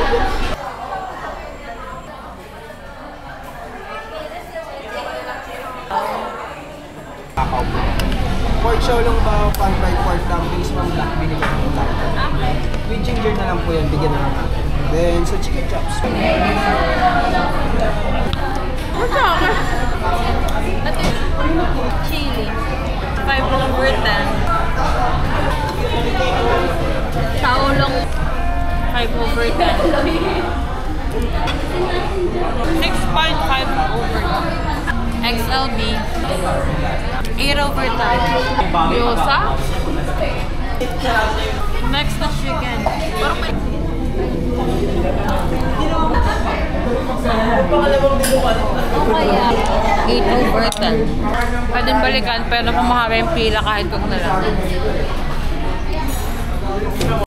Pork Xiaolong Bao, pan-fried pork dumplings, one black, binigyan ko tayo. With ginger na lang po yan, bigyan na lang natin. Then, sa chicken chops. What's up? Chili. 5/10. Xiaolong. 5/10. 6.5/10. XLB. 8/10. Gyoza. Next na chicken. Parang may... Okay, 8/10. Pwedeng balikan pero kung mahaba yung pila kahit kung na lang.